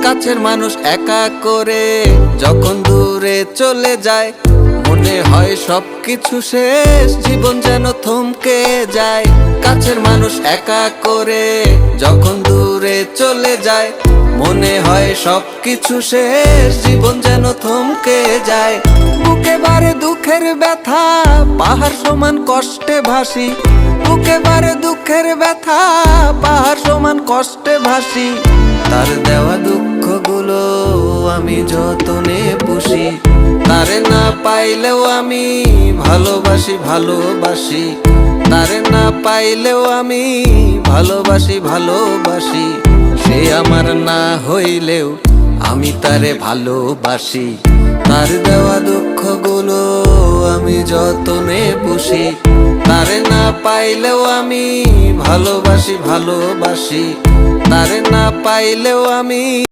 কাছের মানুষ একা করে যখন দূরে চলে যায়, মনে হয় সবকিছু শেষ, জীবন যেন থমকে যায়। কাছের মানুষ একা করে যখন দূরে চলে যায়, মনে হয় সবকিছু শেষ, জীবন যেন থমকে যায়। বুকে বারে দুঃখের ব্যথা, পাহাড় সমান কষ্টে ভাসি। বুকে বারে দুঃখের ব্যথা, পাহাড় সমান কষ্টে ভাসি। তার দেওয়া দুঃখগুলো আমি যতনে পুষি। তারে না পাইলেও আমি ভালোবাসি ভালোবাসি। তারে না পাইলেও আমি ভালোবাসি ভালোবাসি। সে আমার না হইলেও আমি তারে ভালোবাসি। তার দেওয়া দুঃখগুলো আমি যতনে পুষি। তারে না পাইলেও আমি ভালোবাসি ভালোবাসি। তারে না পাইলেও আমি